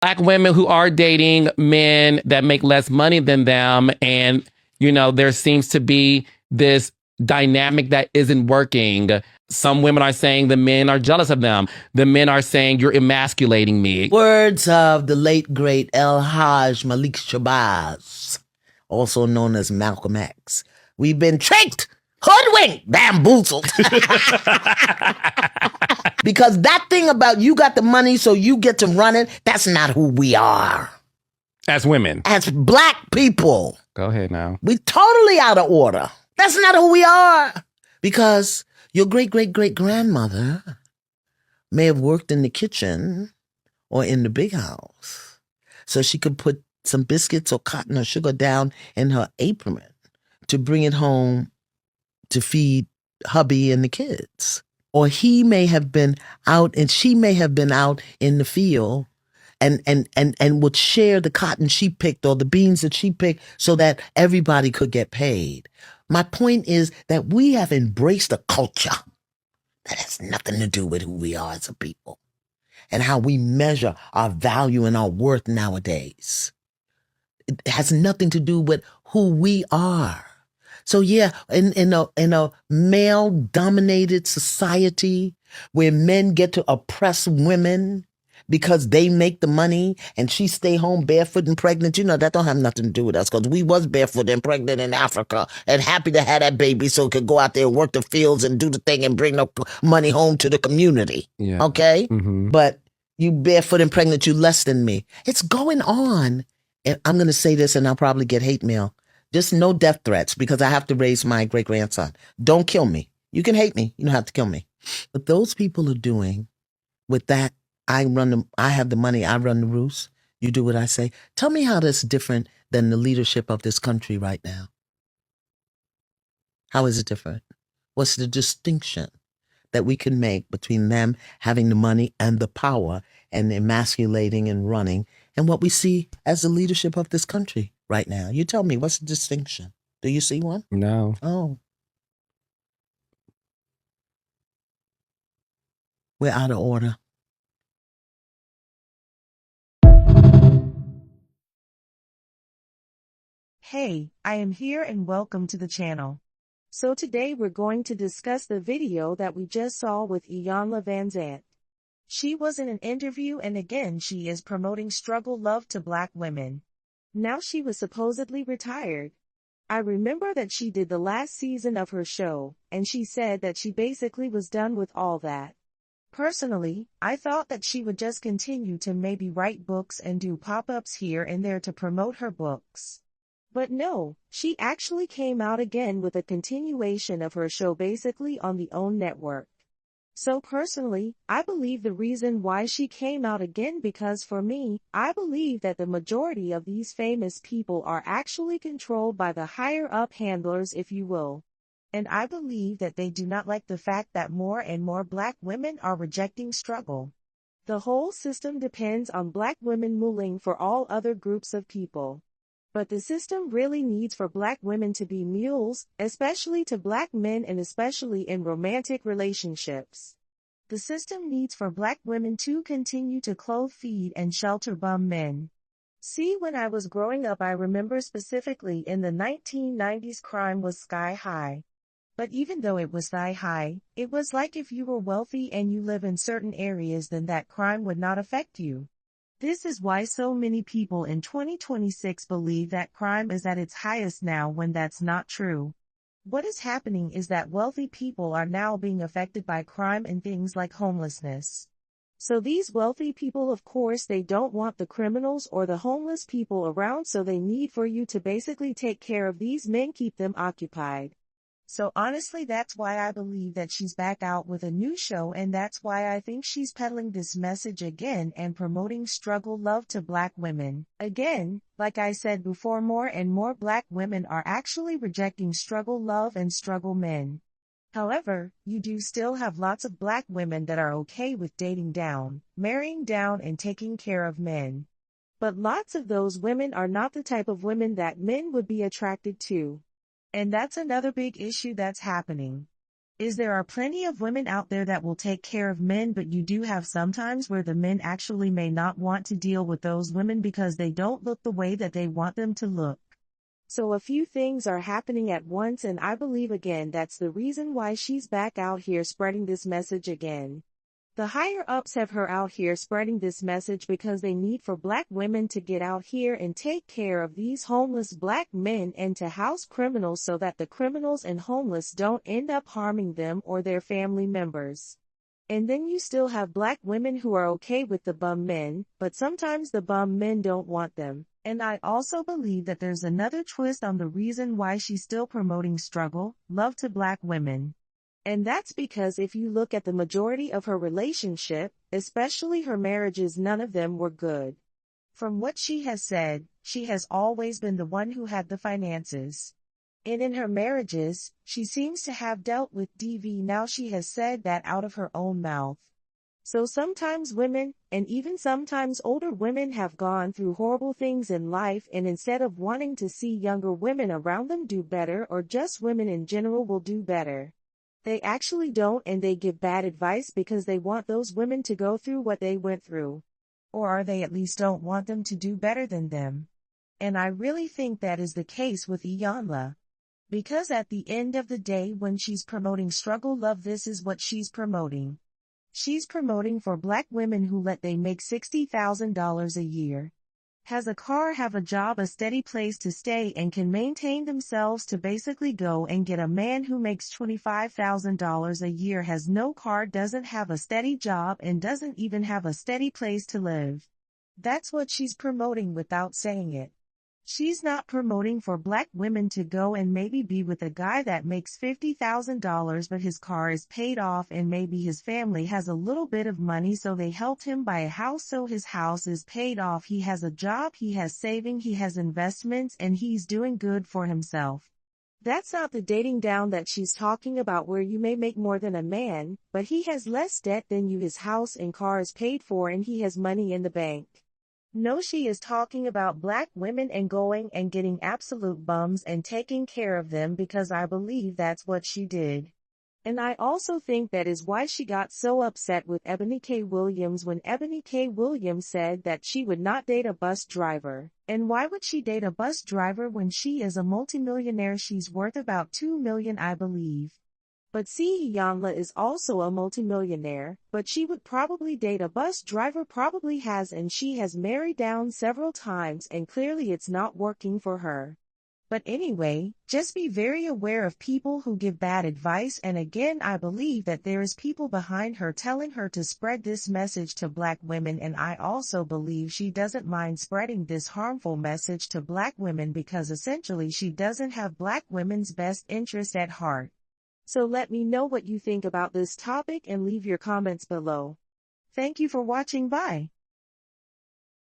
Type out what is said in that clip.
Black women who are dating men that make less money than them. And, there seems to be this dynamic that isn't working. Some women are saying the men are jealous of them. The men are saying you're emasculating me. Words of the late, great El Hajj Malik Shabazz, also known as Malcolm X. We've been tricked, hoodwinked, bamboozled. Because that thing about you got the money so you get to run it, that's not who we are. As women. As black people. Go ahead now. We totally out of order. That's not who we are. Because your great-great-great-grandmother may have worked in the kitchen or in the big house so she could put some biscuits or cotton or sugar down in her apron to bring it home to feed hubby and the kids. Or he may have been out and she may have been out in the field and would share the cotton she picked or the beans that she picked so that everybody could get paid. My point is that we have embraced a culture that has nothing to do with who we are as a people and how we measure our value and our worth nowadays. It has nothing to do with who we are. So yeah, in a male-dominated society where men get to oppress women because they make the money and she stay home barefoot and pregnant, that don't have nothing to do with us because we was barefoot and pregnant in Africa and happy to have that baby so it could go out there and work the fields and do the thing and bring the money home to the community. Yeah. Okay? Mm-hmm. But you barefoot and pregnant, you less than me. It's going on. And I'm going to say this and I'll probably get hate mail. Just no death threats because I have to raise my great-grandson. Don't kill me. You can hate me. You don't have to kill me. But those people are doing with that, I have the money, I run the roost. You do what I say. Tell me how that's different than the leadership of this country right now. How is it different? What's the distinction that we can make between them having the money and the power and emasculating and running and what we see as the leadership of this country right now? You tell me, what's the distinction? Do you see one? No. Oh. We're out of order. Hey, I am here and welcome to the channel. So today we're going to discuss the video that we just saw with Iyanla Vanzant. She was in an interview and again she is promoting struggle love to black women. Now she was supposedly retired. I remember that she did the last season of her show, and she said that she basically was done with all that. Personally, I thought that she would just continue to maybe write books and do pop-ups here and there to promote her books. But no, she actually came out again with a continuation of her show basically on the OWN network. So personally, I believe the reason why she came out again because for me, I believe that the majority of these famous people are actually controlled by the higher up handlers, if you will. And I believe that they do not like the fact that more and more black women are rejecting struggle. The whole system depends on black women ruling for all other groups of people. But the system really needs for black women to be mules, especially to black men and especially in romantic relationships. The system needs for black women to continue to clothe, feed, and shelter bum men. See, when I was growing up, I remember specifically in the 1990s crime was sky high. But even though it was sky high, it was like if you were wealthy and you live in certain areas, then that crime would not affect you. This is why so many people in 2026 believe that crime is at its highest now when that's not true. What is happening is that wealthy people are now being affected by crime and things like homelessness. So these wealthy people, of course, they don't want the criminals or the homeless people around, so they need for you to basically take care of these men, keep them occupied. So honestly, that's why I believe that she's back out with a new show, and that's why I think she's peddling this message again and promoting struggle love to black women. Again, like I said before, more and more black women are actually rejecting struggle love and struggle men. However, you do still have lots of black women that are okay with dating down, marrying down, and taking care of men. But lots of those women are not the type of women that men would be attracted to. And that's another big issue that's happening. There are plenty of women out there that will take care of men, but you do have sometimes where the men actually may not want to deal with those women because they don't look the way that they want them to look. So a few things are happening at once, and I believe again that's the reason why she's back out here spreading this message again. The higher ups have her out here spreading this message because they need for black women to get out here and take care of these homeless black men and to house criminals so that the criminals and homeless don't end up harming them or their family members. And then you still have black women who are okay with the bum men, but sometimes the bum men don't want them. And I also believe that there's another twist on the reason why she's still promoting struggle, love to black women. And that's because if you look at the majority of her relationship, especially her marriages, none of them were good. From what she has said, she has always been the one who had the finances. And in her marriages, she seems to have dealt with DV. Now she has said that out of her own mouth. So sometimes women, and even sometimes older women, have gone through horrible things in life, and instead of wanting to see younger women around them do better, or just women in general will do better, they actually don't, and they give bad advice because they want those women to go through what they went through. Or they at least don't want them to do better than them. And I really think that is the case with Iyanla. Because at the end of the day, when she's promoting struggle love, this is what she's promoting. She's promoting for black women who they make $60,000 a year, has a car, have a job, a steady place to stay, and can maintain themselves to basically go and get a man who makes $25,000 a year, has no car, doesn't have a steady job, and doesn't even have a steady place to live. That's what she's promoting without saying it. She's not promoting for black women to go and maybe be with a guy that makes $50,000 but his car is paid off and maybe his family has a little bit of money so they helped him buy a house so his house is paid off, he has a job, he has saving, he has investments, and he's doing good for himself. That's not the dating down that she's talking about, where you may make more than a man, but he has less debt than you, his house and car is paid for, and he has money in the bank. No, she is talking about black women and going and getting absolute bums and taking care of them, because I believe that's what she did. And I also think that is why she got so upset with Ebony K. Williams when Ebony K. Williams said that she would not date a bus driver. And why would she date a bus driver when she is a multimillionaire? She's worth about $2 million, I believe. But see, Iyanla is also a multimillionaire, but she would probably date a bus driver, probably has, and she has married down several times, and clearly it's not working for her. But anyway, just be very aware of people who give bad advice, and again, I believe that there is people behind her telling her to spread this message to black women, and I also believe she doesn't mind spreading this harmful message to black women because essentially she doesn't have black women's best interest at heart. So let me know what you think about this topic and leave your comments below. Thank you for watching. Bye.